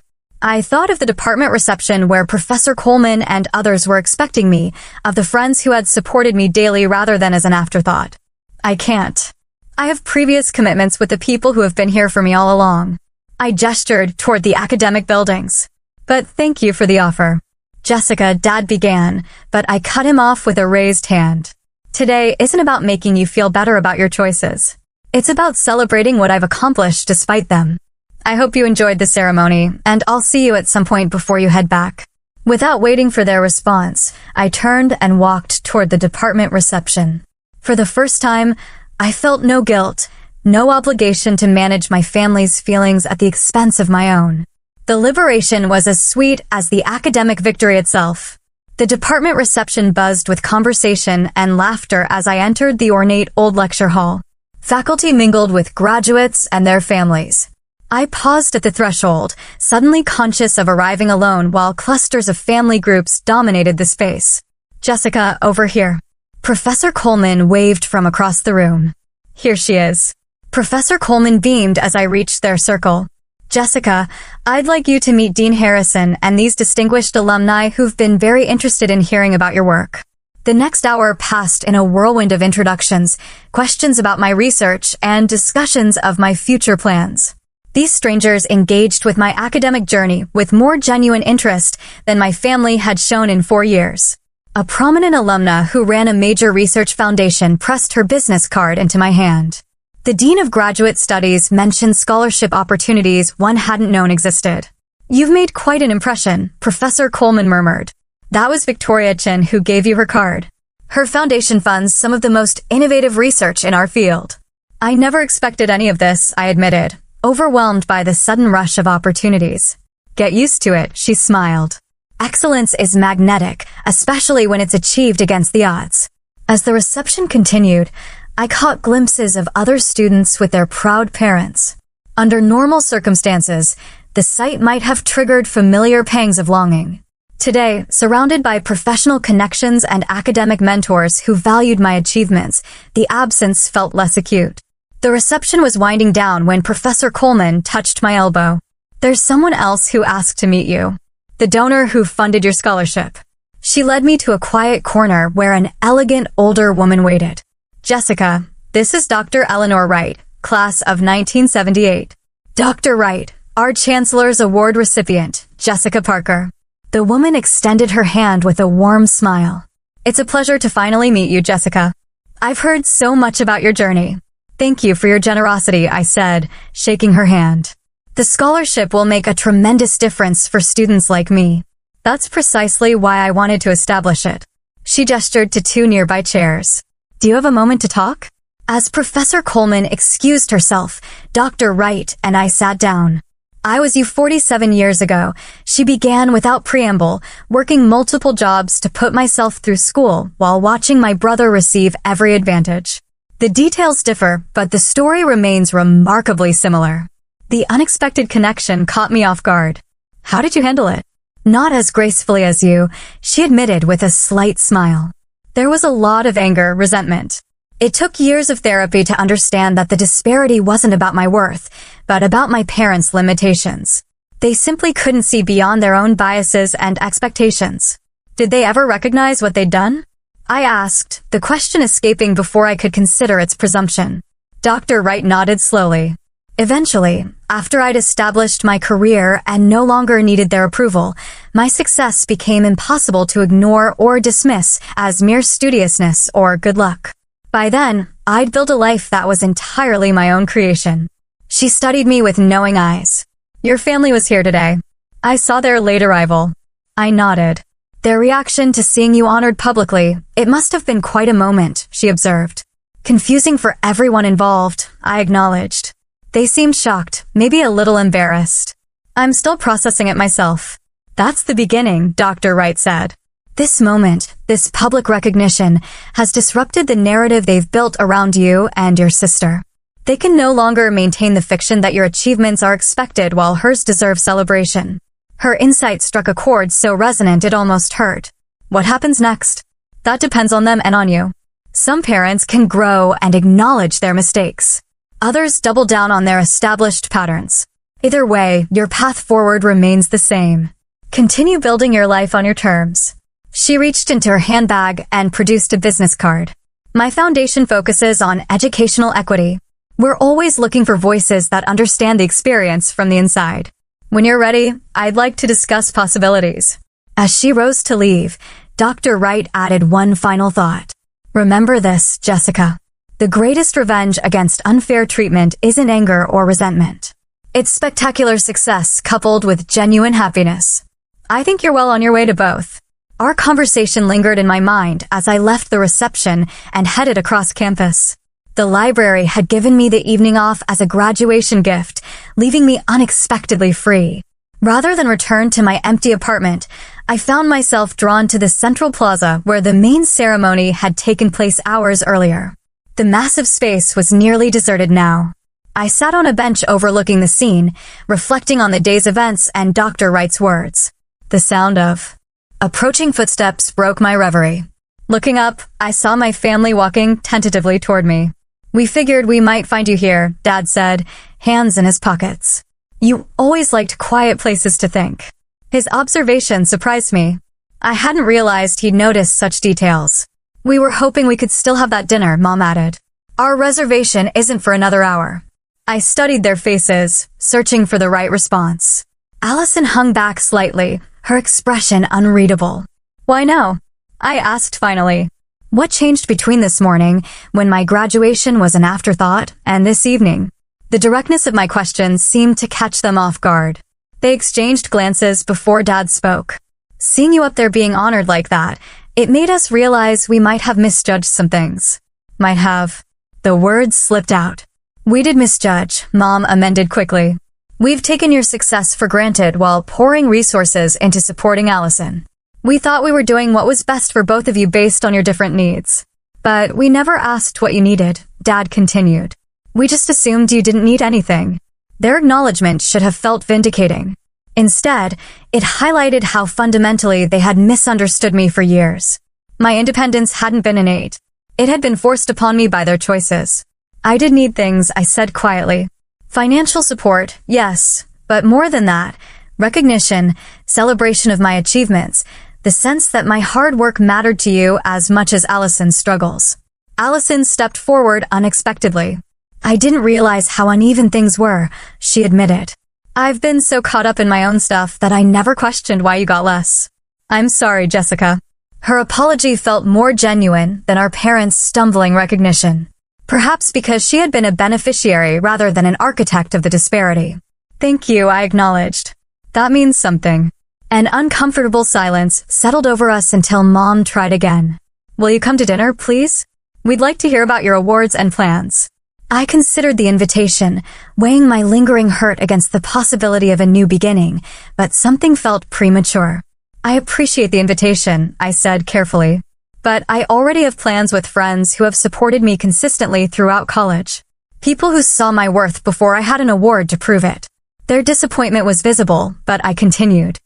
I thought of the department reception where Professor Coleman and others were expecting me, of the friends who had supported me daily rather than as an afterthought. "I can't. I have previous commitments with the people who have been here for me all along." I gestured toward the academic buildings. "But thank you for the offer." "Jessica," Dad began, but I cut him off with a raised hand. "Today isn't about making you feel better about your choices. It's about celebrating what I've accomplished despite them. I hope you enjoyed the ceremony, and I'll see you at some point before you head back." Without waiting for their response, I turned and walked toward the department reception. For the first time, I felt no guilt, no obligation to manage my family's feelings at the expense of my own. The liberation was as sweet as the academic victory itself. The department reception buzzed with conversation and laughter as I entered the ornate old lecture hall. Faculty mingled with graduates and their families. I paused at the threshold, suddenly conscious of arriving alone while clusters of family groups dominated the space. "Jessica, over here." Professor Coleman waved from across the room. "Here she is." Professor Coleman beamed as I reached their circle. "Jessica, I'd like you to meet Dean Harrison and these distinguished alumni who've been very interested in hearing about your work." The next hour passed in a whirlwind of introductions, questions about my research, and discussions of my future plans. These strangers engaged with my academic journey with more genuine interest than my family had shown in 4 years. A prominent alumna who ran a major research foundation pressed her business card into my hand. The Dean of Graduate Studies mentioned scholarship opportunities one hadn't known existed. "You've made quite an impression," Professor Coleman murmured. "That was Victoria Chin who gave you her card. Her foundation funds some of the most innovative research in our field." "I never expected any of this," I admitted, overwhelmed by the sudden rush of opportunities. "Get used to it," she smiled. "Excellence is magnetic, especially when it's achieved against the odds." As the reception continued, I caught glimpses of other students with their proud parents. Under normal circumstances, the sight might have triggered familiar pangs of longing. Today, surrounded by professional connections and academic mentors who valued my achievements, the absence felt less acute. The reception was winding down when Professor Coleman touched my elbow. "There's someone else who asked to meet you. The donor who funded your scholarship." She led me to a quiet corner where an elegant older woman waited. "Jessica, this is Dr. Eleanor Wright, class of 1978. Dr. Wright, our Chancellor's Award recipient, Jessica Parker." The woman extended her hand with a warm smile. "It's a pleasure to finally meet you, Jessica. I've heard so much about your journey." "Thank you for your generosity," I said, shaking her hand. "The scholarship will make a tremendous difference for students like me. That's precisely why I wanted to establish it." She gestured to 2 nearby chairs. "Do you have a moment to talk?" As Professor Coleman excused herself, Dr. Wright and I sat down. "I was you 47 years ago," she began without preamble, working multiple jobs to put myself through school while watching my brother receive every advantage. The details differ, but the story remains remarkably similar. The unexpected connection caught me off guard. "How did you handle it?" "Not as gracefully as you," she admitted with a slight smile. "There was a lot of anger, resentment. It took years of therapy to understand that the disparity wasn't about my worth, but about my parents' limitations. They simply couldn't see beyond their own biases and expectations." "Did they ever recognize what they'd done?" I asked, the question escaping before I could consider its presumption. Dr. Wright nodded slowly. "Eventually, after I'd established my career and no longer needed their approval, my success became impossible to ignore or dismiss as mere studiousness or good luck. By then, I'd built a life that was entirely my own creation." She studied me with knowing eyes. "Your family was here today. I saw their late arrival." I nodded. "Their reaction to seeing you honored publicly, it must have been quite a moment," she observed. "Confusing for everyone involved," I acknowledged. "They seemed shocked, maybe a little embarrassed." "I'm still processing it myself." "That's the beginning," Dr. Wright said. "This moment, this public recognition, has disrupted the narrative they've built around you and your sister. They can no longer maintain the fiction that your achievements are expected while hers deserve celebration." Her insight struck a chord so resonant it almost hurt. "What happens next?" "That depends on them and on you. Some parents can grow and acknowledge their mistakes. Others double down on their established patterns. Either way, your path forward remains the same. Continue building your life on your terms." She reached into her handbag and produced a business card. "My foundation focuses on educational equity. We're always looking for voices that understand the experience from the inside. When you're ready, I'd like to discuss possibilities." As she rose to leave, Dr. Wright added one final thought. "Remember this, Jessica. The greatest revenge against unfair treatment isn't anger or resentment. It's spectacular success coupled with genuine happiness." I think you're well on your way to both. Our conversation lingered in my mind as I left the reception and headed across campus. The library had given me the evening off as a graduation gift, leaving me unexpectedly free. Rather than return to my empty apartment, I found myself drawn to the central plaza where the main ceremony had taken place hours earlier. The massive space was nearly deserted now. I sat on a bench overlooking the scene, reflecting on the day's events and Dr. Wright's words. The sound of approaching footsteps broke my reverie. Looking up, I saw my family walking tentatively toward me. "We figured we might find you here," Dad said, hands in his pockets. "You always liked quiet places to think." His observation surprised me. I hadn't realized he'd noticed such details. We were hoping we could still have that dinner, Mom added. Our reservation isn't for another hour. I studied their faces, searching for the right response. Allison hung back slightly, her expression unreadable. Why no? I asked finally. What changed between this morning, when my graduation was an afterthought, and this evening? The directness of my questions seemed to catch them off guard. They exchanged glances before Dad spoke. Seeing you up there being honored like that, it made us realize we might have misjudged some things. Might have. The words slipped out. We did misjudge, Mom amended quickly. We've taken your success for granted while pouring resources into supporting Allison. We thought we were doing what was best for both of you based on your different needs. But we never asked what you needed, Dad continued. We just assumed you didn't need anything. Their acknowledgement should have felt vindicating. Instead, it highlighted how fundamentally they had misunderstood me for years. My independence hadn't been innate. It had been forced upon me by their choices. I did need things, I said quietly. Financial support, yes, but more than that, recognition, celebration of my achievements, the sense that my hard work mattered to you as much as Allison's struggles. Allison stepped forward unexpectedly. I didn't realize how uneven things were, she admitted. I've been so caught up in my own stuff that I never questioned why you got less. I'm sorry, Jessica. Her apology felt more genuine than our parents' stumbling recognition. Perhaps because she had been a beneficiary rather than an architect of the disparity. Thank you, I acknowledged. That means something. An uncomfortable silence settled over us until Mom tried again. Will you come to dinner, please? We'd like to hear about your awards and plans. I considered the invitation, weighing my lingering hurt against the possibility of a new beginning, but something felt premature. I appreciate the invitation, I said carefully. But I already have plans with friends who have supported me consistently throughout college. People who saw my worth before I had an award to prove it. Their disappointment was visible, but I continued.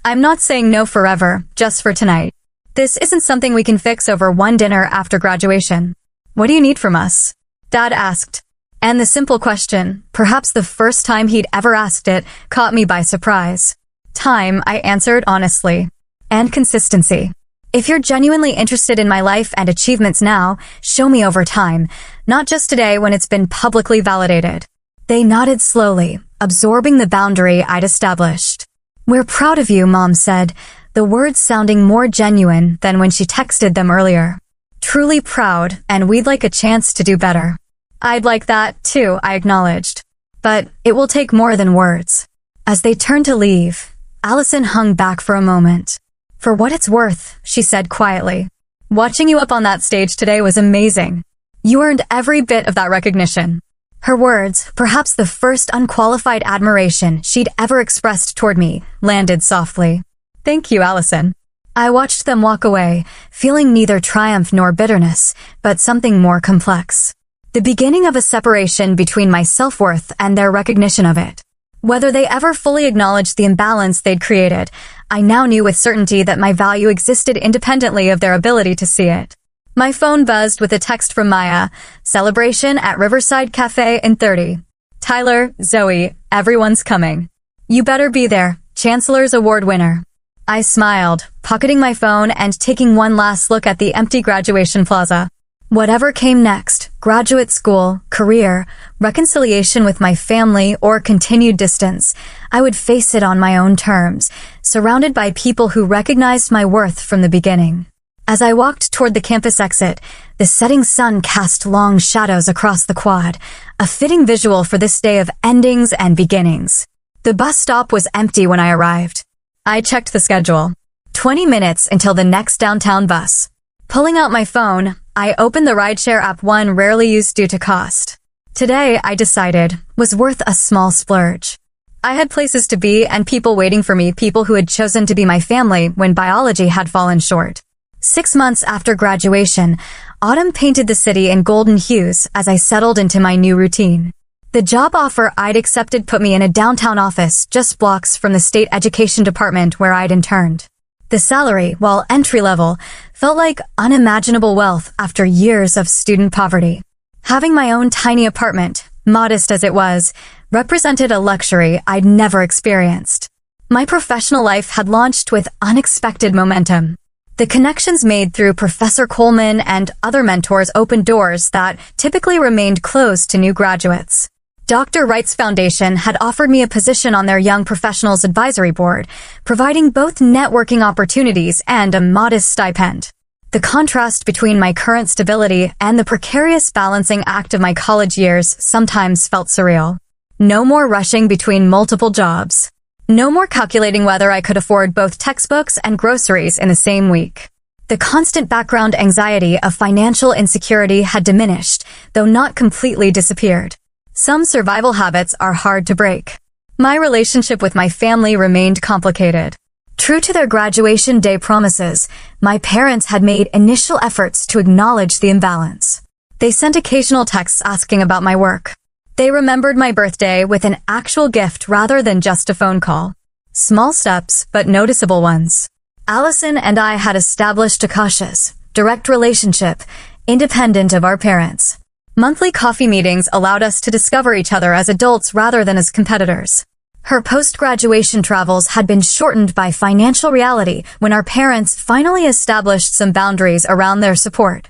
I'm not saying no forever, just for tonight. This isn't something we can fix over one dinner after graduation. What do you need from us? Dad asked. And the simple question, perhaps the first time he'd ever asked it, caught me by surprise. Time, I answered honestly. And consistency. If you're genuinely interested in my life and achievements now, show me over time, not just today when it's been publicly validated. They nodded slowly, absorbing the boundary I'd established. We're proud of you, Mom said, the words sounding more genuine than when she texted them earlier. Truly proud, and we'd like a chance to do better. I'd like that, too, I acknowledged. But it will take more than words. As they turned to leave, Allison hung back for a moment. For what it's worth, she said quietly. Watching you up on that stage today was amazing. You earned every bit of that recognition. Her words, perhaps the first unqualified admiration she'd ever expressed toward me, landed softly. Thank you, Allison. I watched them walk away, feeling neither triumph nor bitterness, but something more complex. The beginning of a separation between my self-worth and their recognition of it. Whether they ever fully acknowledged the imbalance they'd created, I now knew with certainty that my value existed independently of their ability to see it. My phone buzzed with a text from Maya. Celebration at Riverside Cafe in 30. Tyler, Zoe, everyone's coming. You better be there, Chancellor's Award winner. I smiled, pocketing my phone and taking one last look at the empty graduation plaza. Whatever came next, graduate school, career, reconciliation with my family, or continued distance, I would face it on my own terms, surrounded by people who recognized my worth from the beginning. As I walked toward the campus exit, the setting sun cast long shadows across the quad, a fitting visual for this day of endings and beginnings. The bus stop was empty when I arrived. I checked the schedule. 20 minutes until the next downtown bus. Pulling out my phone, I opened the rideshare app, one rarely used due to cost. Today, I decided, was worth a small splurge. I had places to be and people waiting for me, people who had chosen to be my family when biology had fallen short. 6 months after graduation, autumn painted the city in golden hues as I settled into my new routine. The job offer I'd accepted put me in a downtown office just blocks from the state education department where I'd interned. The salary, while entry-level, felt like unimaginable wealth after years of student poverty. Having my own tiny apartment, modest as it was, represented a luxury I'd never experienced. My professional life had launched with unexpected momentum. The connections made through Professor Coleman and other mentors opened doors that typically remained closed to new graduates. Dr. Wright's foundation had offered me a position on their Young Professionals Advisory Board, providing both networking opportunities and a modest stipend. The contrast between my current stability and the precarious balancing act of my college years sometimes felt surreal. No more rushing between multiple jobs. No more calculating whether I could afford both textbooks and groceries in the same week. The constant background anxiety of financial insecurity had diminished, though not completely disappeared. Some survival habits are hard to break. My relationship with my family remained complicated. True to their graduation day promises, my parents had made initial efforts to acknowledge the imbalance. They sent occasional texts asking about my work. They remembered my birthday with an actual gift rather than just a phone call. Small steps, but noticeable ones. Allison and I had established a cautious, direct relationship, independent of our parents. Monthly coffee meetings allowed us to discover each other as adults rather than as competitors. Her post-graduation travels had been shortened by financial reality when our parents finally established some boundaries around their support.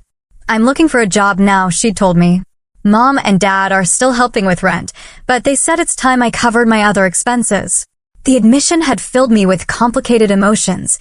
"I'm looking for a job now," she told me. "Mom and Dad are still helping with rent, but they said it's time I covered my other expenses." The admission had filled me with complicated emotions.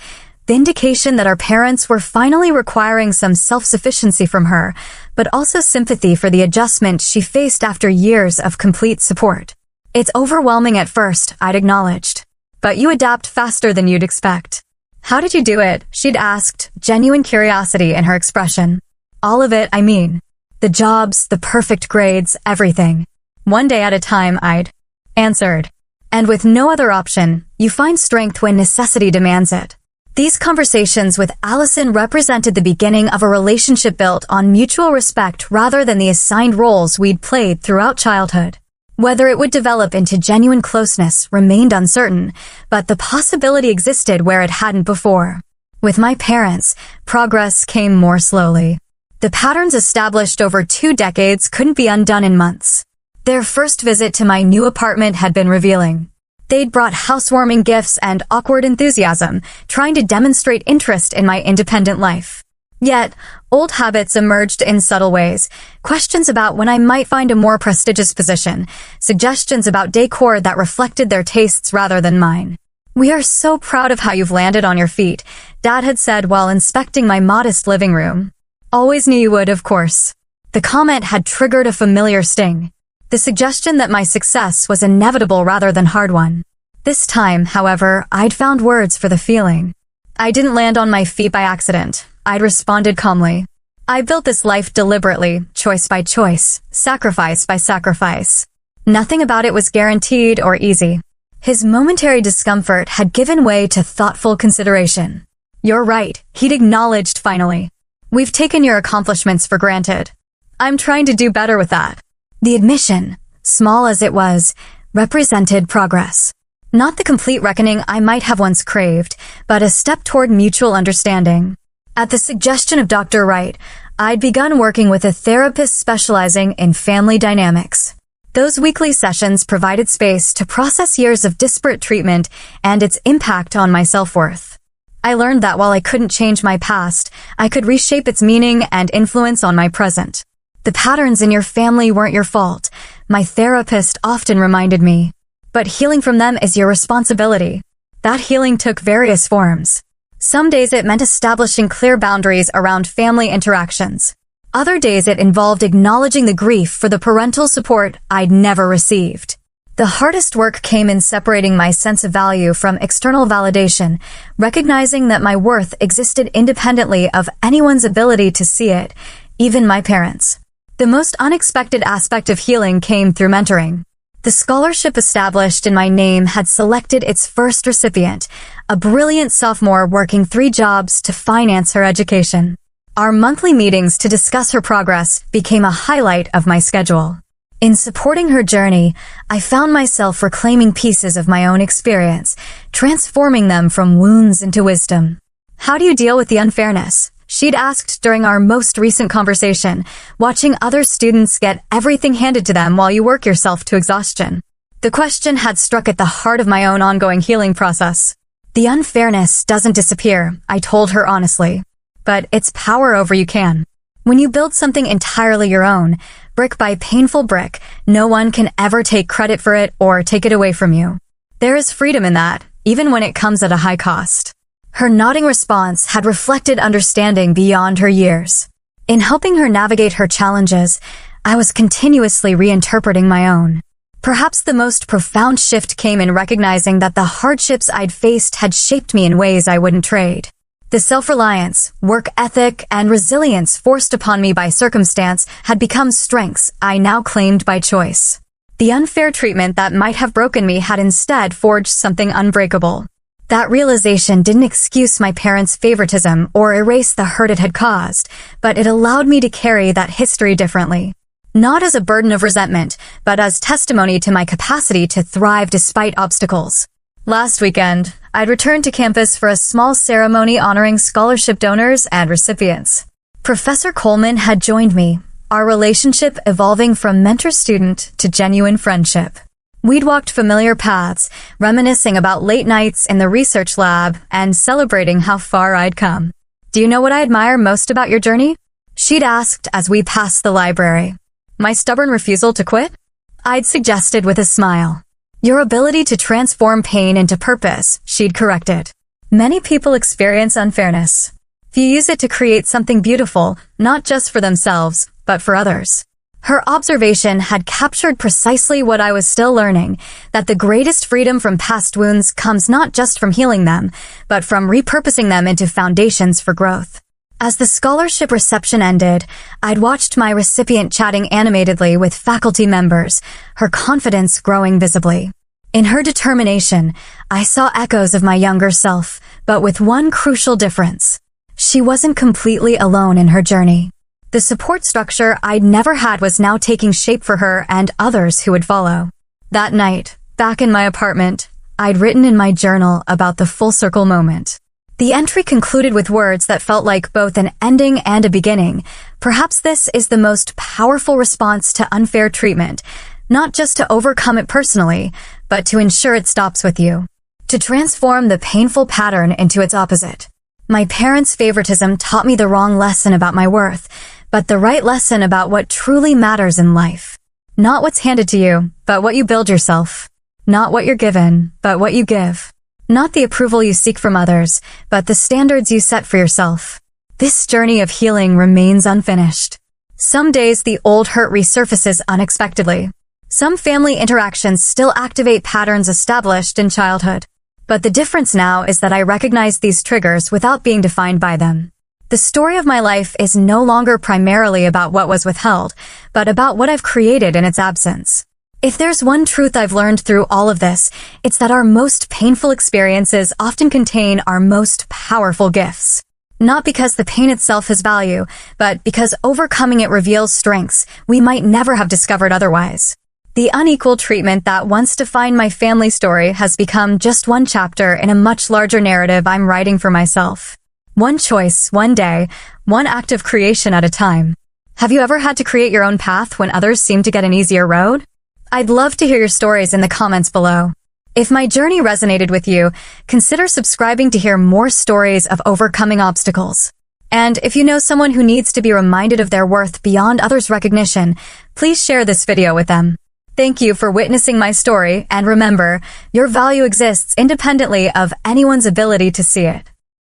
The indication that our parents were finally requiring some self-sufficiency from her, but also sympathy for the adjustment she faced after years of complete support. "It's overwhelming at first," I'd acknowledged. "But you adapt faster than you'd expect." "How did you do it?" she'd asked, genuine curiosity in her expression. "All of it, I mean. The jobs, the perfect grades, everything. One day at a time," I'd answered. "And with no other option, you find strength when necessity demands it." These conversations with Allison represented the beginning of a relationship built on mutual respect rather than the assigned roles we'd played throughout childhood. Whether it would develop into genuine closeness remained uncertain, but the possibility existed where it hadn't before. With my parents, progress came more slowly. The patterns established over 2 decades couldn't be undone in months. Their first visit to my new apartment had been revealing. They'd brought housewarming gifts and awkward enthusiasm, trying to demonstrate interest in my independent life. Yet, old habits emerged in subtle ways. Questions about when I might find a more prestigious position, suggestions about decor that reflected their tastes rather than mine. "We are so proud of how you've landed on your feet," Dad had said while inspecting my modest living room. "Always knew you would, of course." The comment had triggered a familiar sting. The suggestion that my success was inevitable rather than hard-won. This time, however, I'd found words for the feeling. "I didn't land on my feet by accident," I'd responded calmly. "I built this life deliberately, choice by choice, sacrifice by sacrifice. Nothing about it was guaranteed or easy." His momentary discomfort had given way to thoughtful consideration. "You're right," he'd acknowledged finally. "We've taken your accomplishments for granted. I'm trying to do better with that." The admission, small as it was, represented progress. Not the complete reckoning I might have once craved, but a step toward mutual understanding. At the suggestion of Dr. Wright, I'd begun working with a therapist specializing in family dynamics. Those weekly sessions provided space to process years of disparate treatment and its impact on my self-worth. I learned that while I couldn't change my past, I could reshape its meaning and influence on my present. "The patterns in your family weren't your fault," my therapist often reminded me. "But healing from them is your responsibility." That healing took various forms. Some days it meant establishing clear boundaries around family interactions. Other days it involved acknowledging the grief for the parental support I'd never received. The hardest work came in separating my sense of value from external validation, recognizing that my worth existed independently of anyone's ability to see it, even my parents. The most unexpected aspect of healing came through mentoring. The scholarship established in my name had selected its first recipient, a brilliant sophomore working 3 jobs to finance her education. Our monthly meetings to discuss her progress became a highlight of my schedule. In supporting her journey, I found myself reclaiming pieces of my own experience, transforming them from wounds into wisdom. "How do you deal with the unfairness?" she'd asked during our most recent conversation, watching other students get everything handed to them while you work yourself to exhaustion. The question had struck at the heart of my own ongoing healing process. The unfairness doesn't disappear, I told her honestly. But its power over you can. When you build something entirely your own, brick by painful brick, no one can ever take credit for it or take it away from you. There is freedom in that, even when it comes at a high cost. Her nodding response had reflected understanding beyond her years. In helping her navigate her challenges, I was continuously reinterpreting my own. Perhaps the most profound shift came in recognizing that the hardships I'd faced had shaped me in ways I wouldn't trade. The self-reliance, work ethic, and resilience forced upon me by circumstance had become strengths I now claimed by choice. The unfair treatment that might have broken me had instead forged something unbreakable. That realization didn't excuse my parents' favoritism or erase the hurt it had caused, but it allowed me to carry that history differently. Not as a burden of resentment, but as testimony to my capacity to thrive despite obstacles. Last weekend, I'd returned to campus for a small ceremony honoring scholarship donors and recipients. Professor Coleman had joined me, our relationship evolving from mentor-student to genuine friendship. We'd walked familiar paths, reminiscing about late nights in the research lab and celebrating how far I'd come. "Do you know what I admire most about your journey?" she'd asked as we passed the library. "My stubborn refusal to quit?" I'd suggested with a smile. "Your ability to transform pain into purpose," she'd corrected. Many people experience unfairness. If you use it to create something beautiful, not just for themselves, but for others. Her observation had captured precisely what I was still learning, that the greatest freedom from past wounds comes not just from healing them, but from repurposing them into foundations for growth. As the scholarship reception ended, I'd watched my recipient chatting animatedly with faculty members, her confidence growing visibly. In her determination, I saw echoes of my younger self, but with one crucial difference. She wasn't completely alone in her journey. The support structure I'd never had was now taking shape for her and others who would follow. That night, back in my apartment, I'd written in my journal about the full circle moment. The entry concluded with words that felt like both an ending and a beginning. Perhaps this is the most powerful response to unfair treatment, not just to overcome it personally, but to ensure it stops with you. To transform the painful pattern into its opposite. My parents' favoritism taught me the wrong lesson about my worth, but the right lesson about what truly matters in life. Not what's handed to you, but what you build yourself. Not what you're given, but what you give. Not the approval you seek from others, but the standards you set for yourself. This journey of healing remains unfinished. Some days the old hurt resurfaces unexpectedly. Some family interactions still activate patterns established in childhood. But the difference now is that I recognize these triggers without being defined by them. The story of my life is no longer primarily about what was withheld, but about what I've created in its absence. If there's one truth I've learned through all of this, it's that our most painful experiences often contain our most powerful gifts. Not because the pain itself has value, but because overcoming it reveals strengths we might never have discovered otherwise. The unequal treatment that once defined my family story has become just one chapter in a much larger narrative I'm writing for myself. One choice, one day, one act of creation at a time. Have you ever had to create your own path when others seem to get an easier road? I'd love to hear your stories in the comments below. If my journey resonated with you, consider subscribing to hear more stories of overcoming obstacles. And if you know someone who needs to be reminded of their worth beyond others' recognition, please share this video with them. Thank you for witnessing my story, and remember, your value exists independently of anyone's ability to see it.